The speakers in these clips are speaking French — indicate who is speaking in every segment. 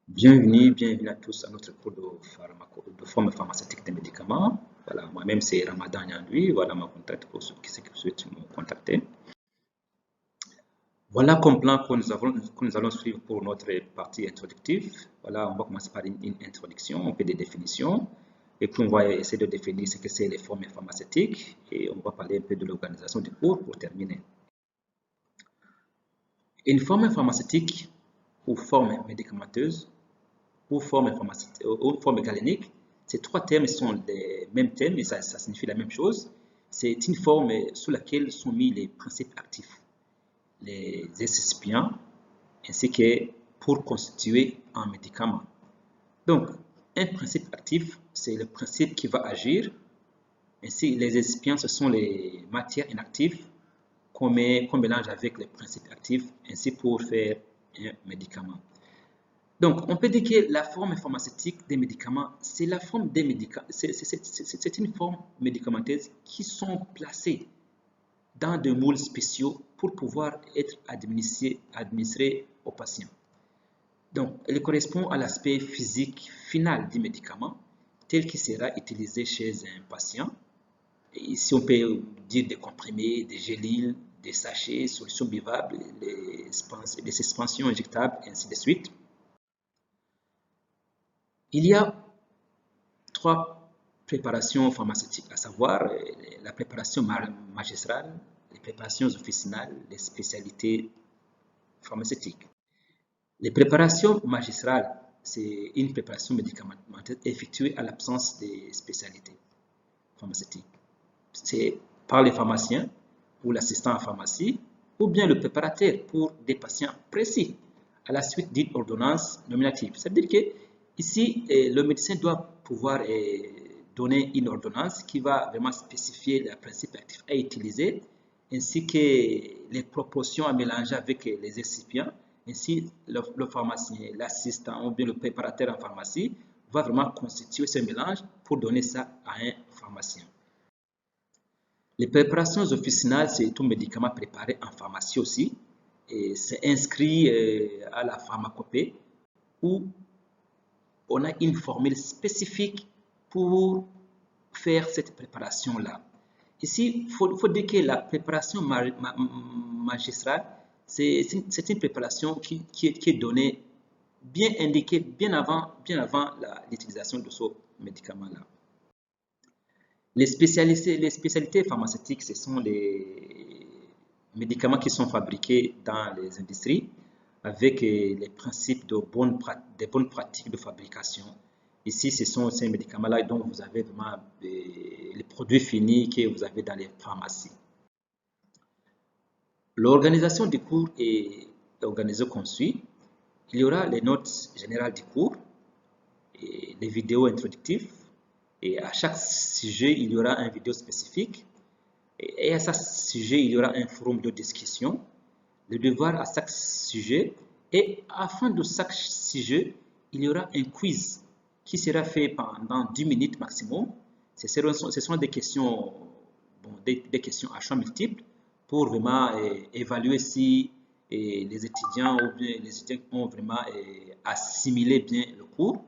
Speaker 1: Bienvenue à tous à notre cours de forme pharmaceutique des médicaments. Voilà, moi-même c'est Ramadan Yandoui, voilà mon contact pour ceux qui souhaitent me contacter. Voilà comme plan que nous allons suivre pour notre partie introductive. Voilà, on va commencer par une introduction, un peu des définitions, et puis on va essayer de définir ce que c'est les formes pharmaceutiques, et on va parler un peu de l'organisation du cours pour terminer. Une forme pharmaceutique ou forme médicamenteuse ou forme galénique, ces trois termes sont les mêmes termes et ça signifie la même chose. C'est une forme sous laquelle sont mis les principes actifs, les excipients, ainsi que pour constituer un médicament. Donc, un principe actif, c'est le principe qui va agir. Ainsi, les excipients, ce sont les matières inactives qu'on mélange avec les principes actifs, ainsi pour faire un médicament. Donc, on peut dire que la forme pharmaceutique des médicaments, c'est la forme des médicaments, c'est une forme médicamenteuse qui sont placées dans des moules spéciaux pour pouvoir être administrées aux patients. Donc, elle correspond à l'aspect physique final du médicament, tel qu'il sera utilisé chez un patient. Et ici, on peut dire des comprimés, des gélules, des sachets, solutions buvables, des suspensions injectables, et ainsi de suite. Il y a trois préparations pharmaceutiques, à savoir la préparation magistrale, les préparations officinales, les spécialités pharmaceutiques. Les préparations magistrales, c'est une préparation médicamenteuse effectuée à l'absence des spécialités pharmaceutiques. C'est par les pharmaciens ou l'assistant en pharmacie ou bien le préparateur pour des patients précis à la suite d'une ordonnance nominative. C'est-à-dire que ici, le médecin doit pouvoir donner une ordonnance qui va vraiment spécifier les principes actifs à utiliser ainsi que les proportions à mélanger avec les excipients. Ainsi, le pharmacien, l'assistant ou bien le préparateur en pharmacie va vraiment constituer ce mélange pour donner ça à un pharmacien. Les préparations officinales, c'est tout médicament préparé en pharmacie aussi. Et c'est inscrit à la pharmacopée où on a une formule spécifique pour faire cette préparation-là. Ici, il faut dire que la préparation magistrale, c'est une préparation qui est donnée, bien indiquée, bien avant l'utilisation de ce médicament-là. Les spécialités pharmaceutiques, ce sont les médicaments qui sont fabriqués dans les industries avec les principes des bonnes pratiques de fabrication. Ici, ce sont ces médicaments-là dont vous avez vraiment les produits finis que vous avez dans les pharmacies. L'organisation du cours est organisée comme suit. Il y aura les notes générales du cours, et les vidéos introductives, et à chaque sujet, il y aura une vidéo spécifique. Et à chaque sujet, il y aura un forum de discussion, le devoir à chaque sujet. Et à la fin de chaque sujet, il y aura un quiz qui sera fait pendant 10 minutes maximum. Ce sont des questions, des questions à choix multiples pour vraiment évaluer si les étudiants ou bien les étudiants ont vraiment assimilé bien le cours.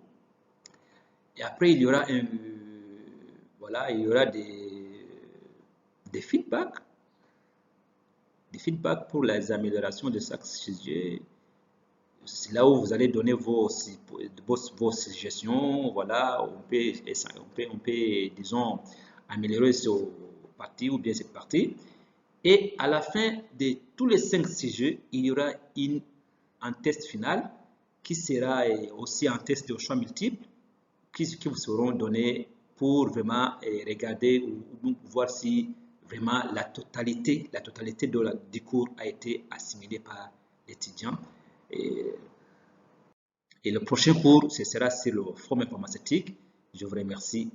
Speaker 1: Et après, il y aura voilà, il y aura des feedbacks pour les améliorations de chaque sujet. C'est là où vous allez donner vos suggestions. Voilà, on peut, disons, améliorer ce partie ou bien cette partie. Et à la fin de tous les 5 sujets, il y aura un test final qui sera aussi un test de choix multiples qui vous seront donnés pour vraiment regarder ou voir si vraiment la totalité du cours a été assimilée par l'étudiant. Et le prochain cours, ce sera sur le forme pharmaceutique. Je vous remercie.